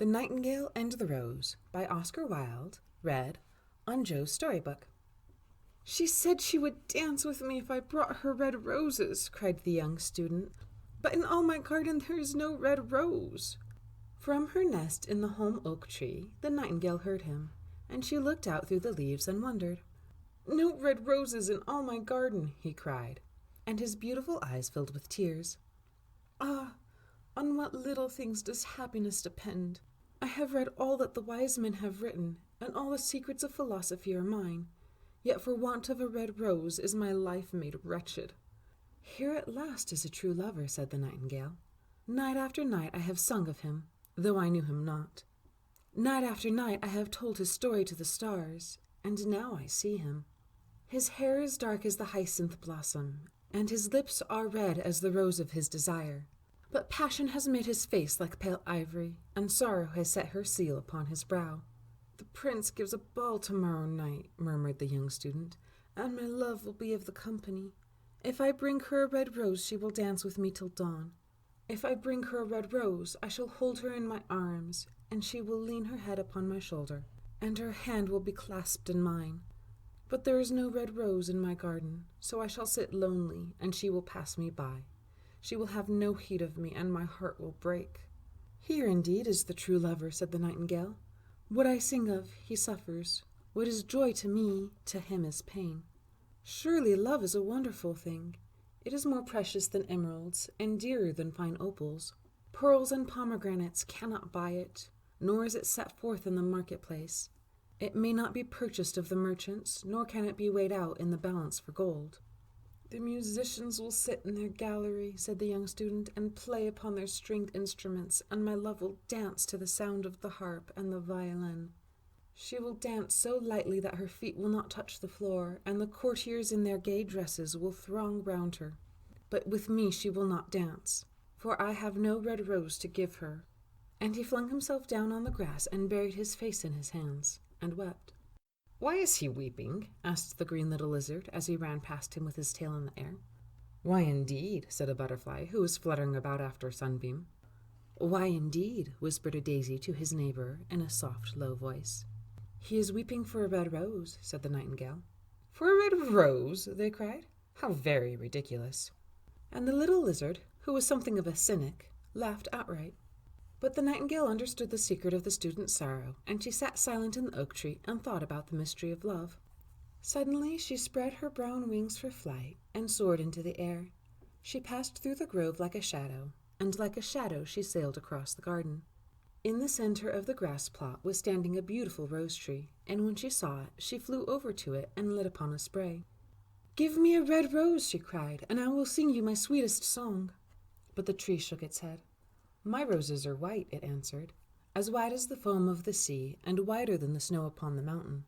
The Nightingale and the Rose by Oscar Wilde, read on Joe's Storybook. "She said she would dance with me if I brought her red roses," cried the young student. "But in all my garden there is no red rose." From her nest in the home oak tree, the nightingale heard him, and she looked out through the leaves and wondered. "No red roses in all my garden," he cried, and his beautiful eyes filled with tears. "Ah, on what little things does happiness depend! I have read all that the wise men have written, and all the secrets of philosophy are mine. Yet for want of a red rose is my life made wretched." "Here at last is a true lover," said the nightingale. "Night after night I have sung of him, though I knew him not. Night after night I have told his story to the stars, and now I see him. His hair is dark as the hyacinth blossom, and his lips are red as the rose of his desire. But passion has made his face like pale ivory, and sorrow has set her seal upon his brow." "The prince gives a ball tomorrow night," murmured the young student, "and my love will be of the company. If I bring her a red rose, she will dance with me till dawn. If I bring her a red rose, I shall hold her in my arms, and she will lean her head upon my shoulder, and her hand will be clasped in mine. But there is no red rose in my garden, so I shall sit lonely, and she will pass me by. She will have no heed of me, and my heart will break." "Here indeed is the true lover," said the nightingale. "What I sing of, he suffers. What is joy to me, to him is pain. Surely love is a wonderful thing. It is more precious than emeralds, and dearer than fine opals. Pearls and pomegranates cannot buy it, nor is it set forth in the marketplace. It may not be purchased of the merchants, nor can it be weighed out in the balance for gold." "The musicians will sit in their gallery," said the young student, "and play upon their stringed instruments, and my love will dance to the sound of the harp and the violin. She will dance so lightly that her feet will not touch the floor, and the courtiers in their gay dresses will throng round her. But with me she will not dance, for I have no red rose to give her." And he flung himself down on the grass and buried his face in his hands, and wept. "Why is he weeping?" asked the green little lizard as he ran past him with his tail in the air. "Why, indeed?" said a butterfly who was fluttering about after a sunbeam. "Why, indeed?" whispered a daisy to his neighbor in a soft, low voice. "He is weeping for a red rose," said the nightingale. "For a red rose?" they cried. "How very ridiculous!" And the little lizard, who was something of a cynic, laughed outright. But the nightingale understood the secret of the student's sorrow, and she sat silent in the oak tree and thought about the mystery of love. Suddenly she spread her brown wings for flight and soared into the air. She passed through the grove like a shadow, and like a shadow she sailed across the garden. In the center of the grass plot was standing a beautiful rose tree, and when she saw it, she flew over to it and lit upon a spray. "Give me a red rose," she cried, "and I will sing you my sweetest song." But the tree shook its head. "My roses are white," it answered, "as white as the foam of the sea, and whiter than the snow upon the mountain.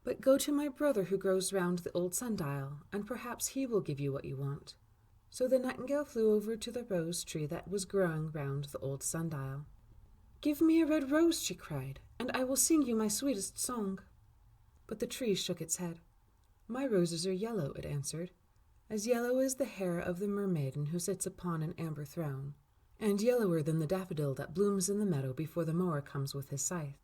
But go to my brother who grows round the old sundial, and perhaps he will give you what you want." So the nightingale flew over to the rose tree that was growing round the old sundial. "Give me a red rose," she cried, "and I will sing you my sweetest song." But the tree shook its head. "My roses are yellow," it answered, "as yellow as the hair of the mermaiden who sits upon an amber throne, and yellower than the daffodil that blooms in the meadow before the mower comes with his scythe.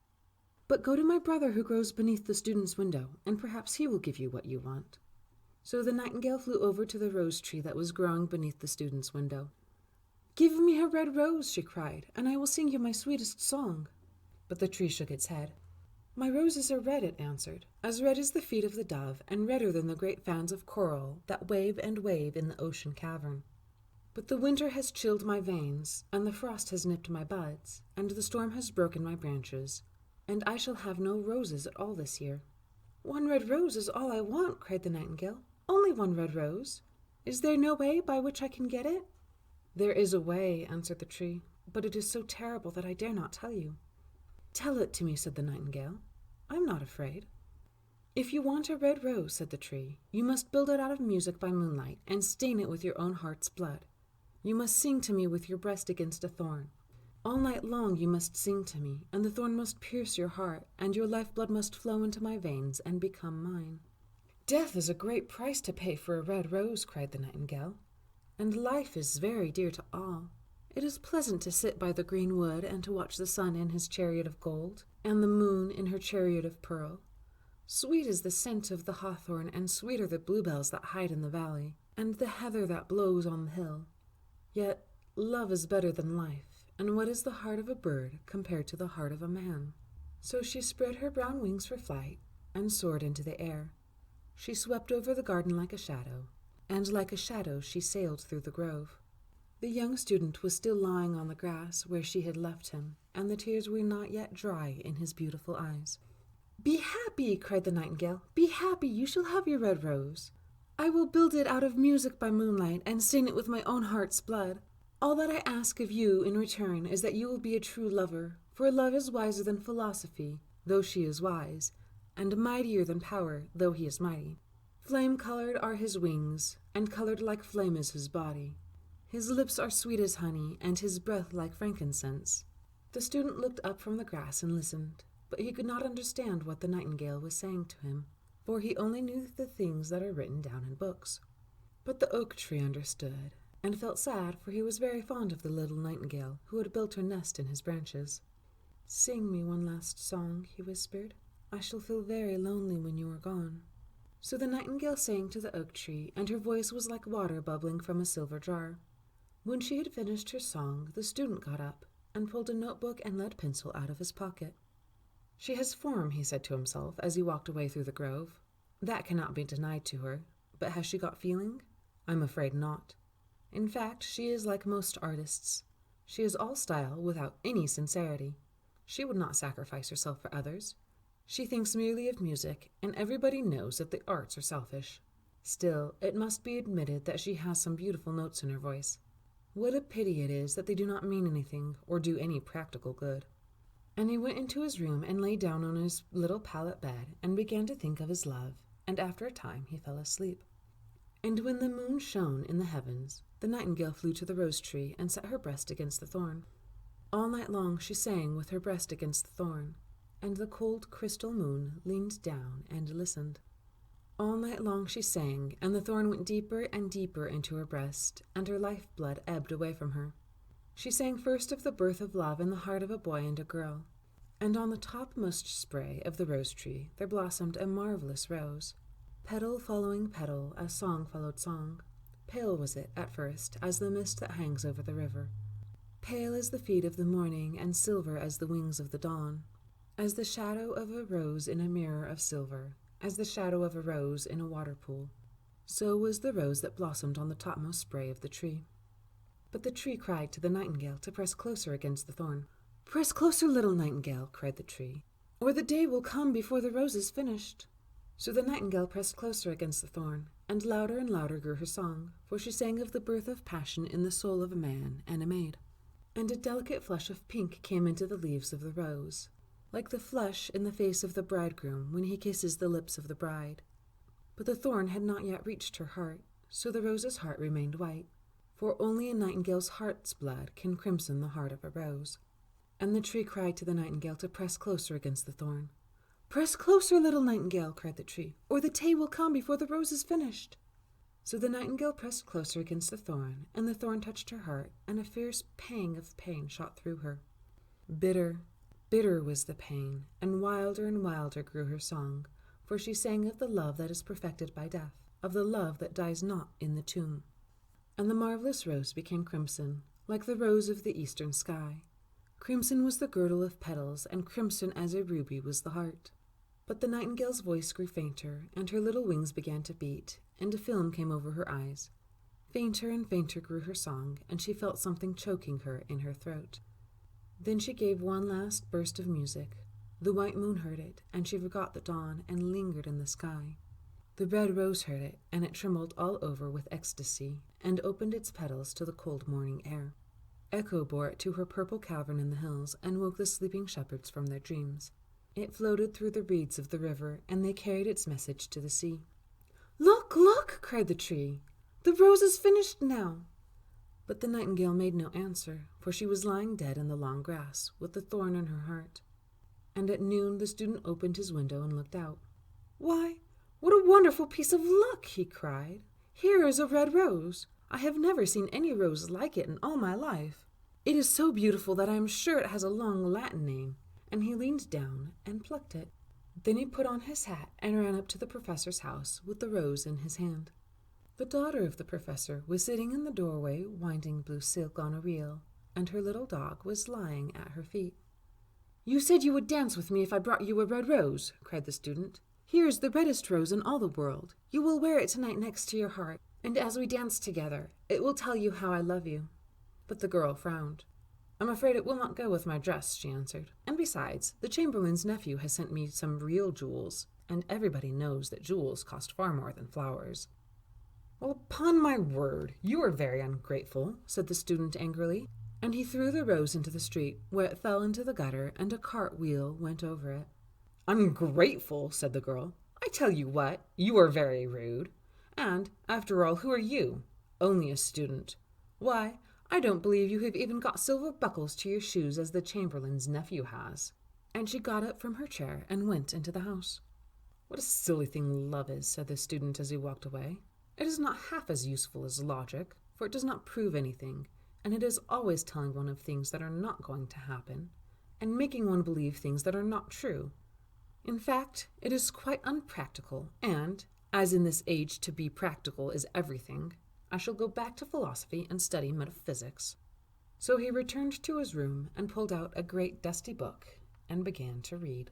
But go to my brother who grows beneath the student's window, and perhaps he will give you what you want." So the nightingale flew over to the rose tree that was growing beneath the student's window. "Give me a red rose," she cried, "and I will sing you my sweetest song." But the tree shook its head. "My roses are red," it answered, "as red as the feet of the dove, and redder than the great fans of coral that wave and wave in the ocean cavern. But the winter has chilled my veins, and the frost has nipped my buds, and the storm has broken my branches, and I shall have no roses at all this year." "One red rose is all I want," cried the nightingale. "Only one red rose. Is there no way by which I can get it?" "There is a way," answered the tree, "but it is so terrible that I dare not tell you." "Tell it to me," said the nightingale. "I am not afraid." "If you want a red rose," said the tree, "you must build it out of music by moonlight, and stain it with your own heart's blood. You must sing to me with your breast against a thorn. All night long you must sing to me, and the thorn must pierce your heart, and your lifeblood must flow into my veins and become mine." "Death is a great price to pay for a red rose," cried the nightingale, "and life is very dear to all. It is pleasant to sit by the green wood and to watch the sun in his chariot of gold, and the moon in her chariot of pearl. Sweet is the scent of the hawthorn, and sweeter the bluebells that hide in the valley, and the heather that blows on the hill. Yet love is better than life, and what is the heart of a bird compared to the heart of a man? So she spread her brown wings for flight, and soared into the air. She swept over the garden like a shadow, and like a shadow she sailed through the grove. The young student was still lying on the grass where she had left him, and the tears were not yet dry in his beautiful eyes. "Be happy," cried the nightingale. "Be happy, you shall have your red rose. I will build it out of music by moonlight, and stain it with my own heart's blood. All that I ask of you in return is that you will be a true lover, for love is wiser than philosophy, though she is wise, and mightier than power, though he is mighty. Flame-colored are his wings, and colored like flame is his body. His lips are sweet as honey, and his breath like frankincense." The student looked up from the grass and listened, but he could not understand what the nightingale was saying to him, for he only knew the things that are written down in books. But the oak tree understood, and felt sad, for he was very fond of the little nightingale who had built her nest in his branches. "Sing me one last song," he whispered. "I shall feel very lonely when you are gone." So the nightingale sang to the oak tree, and her voice was like water bubbling from a silver jar. When she had finished her song, the student got up and pulled a notebook and lead pencil out of his pocket. "She has form," he said to himself as he walked away through the grove. "That cannot be denied to her. But has she got feeling? I'm afraid not. In fact, she is like most artists. She is all style without any sincerity. She would not sacrifice herself for others. She thinks merely of music, and everybody knows that the arts are selfish. Still, it must be admitted that she has some beautiful notes in her voice. What a pity it is that they do not mean anything or do any practical good." And he went into his room and lay down on his little pallet bed and began to think of his love, and after a time he fell asleep. And when the moon shone in the heavens, the nightingale flew to the rose tree and set her breast against the thorn. All night long she sang with her breast against the thorn, and the cold crystal moon leaned down and listened. All night long she sang, and the thorn went deeper and deeper into her breast, and her life-blood ebbed away from her. She sang first of the birth of love in the heart of a boy and a girl, and on the topmost spray of the rose tree there blossomed a marvelous rose, petal following petal as song followed song. Pale was it at first as the mist that hangs over the river, pale as the feet of the morning, and silver as the wings of the dawn, as the shadow of a rose in a mirror of silver, as the shadow of a rose in a water-pool. So was the rose that blossomed on the topmost spray of the tree. But the tree cried to the nightingale to press closer against the thorn. "Press closer, little nightingale," cried the tree, "or the day will come before the rose is finished." So the nightingale pressed closer against the thorn, and louder grew her song, for she sang of the birth of passion in the soul of a man and a maid. And a delicate flush of pink came into the leaves of the rose, like the flush in the face of the bridegroom when he kisses the lips of the bride. But the thorn had not yet reached her heart, so the rose's heart remained white, for only a nightingale's heart's blood can crimson the heart of a rose. And the tree cried to the nightingale to press closer against the thorn. "Press closer, little nightingale," cried the tree, "or the day will come before the rose is finished." So the nightingale pressed closer against the thorn, and the thorn touched her heart, and a fierce pang of pain shot through her. Bitter, bitter was the pain, and wilder grew her song, for she sang of the love that is perfected by death, of the love that dies not in the tomb. And the marvelous rose became crimson, like the rose of the eastern sky. Crimson was the girdle of petals, and crimson as a ruby was the heart. But the nightingale's voice grew fainter, and her little wings began to beat, and a film came over her eyes. Fainter and fainter grew her song, and she felt something choking her in her throat. Then she gave one last burst of music. The white moon heard it, and she forgot the dawn, and lingered in the sky. The red rose heard it, and it trembled all over with ecstasy, and opened its petals to the cold morning air. Echo bore it to her purple cavern in the hills, and woke the sleeping shepherds from their dreams. It floated through the reeds of the river, and they carried its message to the sea. "Look, look!" cried the tree. "The rose is finished now." But the nightingale made no answer, for she was lying dead in the long grass, with the thorn in her heart. And at noon the student opened his window and looked out. "Why, what a wonderful piece of luck!" he cried. "Here is a red rose. I have never seen any rose like it in all my life. It is so beautiful that I am sure it has a long Latin name." And he leaned down and plucked it. Then he put on his hat and ran up to the professor's house with the rose in his hand. The daughter of the professor was sitting in the doorway winding blue silk on a reel, and her little dog was lying at her feet. "You said you would dance with me if I brought you a red rose," cried the student. "Here is the reddest rose in all the world. You will wear it tonight next to your heart, and as we dance together, it will tell you how I love you." But the girl frowned. "I'm afraid it will not go with my dress," she answered. "And besides, the Chamberlain's nephew has sent me some real jewels, and everybody knows that jewels cost far more than flowers." "Well, upon my word, you are very ungrateful," said the student angrily, and he threw the rose into the street, where it fell into the gutter and a cart wheel went over it. "Ungrateful," said the girl. "I tell you what, you are very rude. And, after all, who are you? Only a student. Why, I don't believe you have even got silver buckles to your shoes as the Chamberlain's nephew has." And she got up from her chair and went into the house. "What a silly thing love is," said the student as he walked away. "It is not half as useful as logic, for it does not prove anything, and it is always telling one of things that are not going to happen, and making one believe things that are not true. In fact, it is quite unpractical, and, as in this age to be practical is everything, I shall go back to philosophy and study metaphysics." So he returned to his room and pulled out a great dusty book and began to read.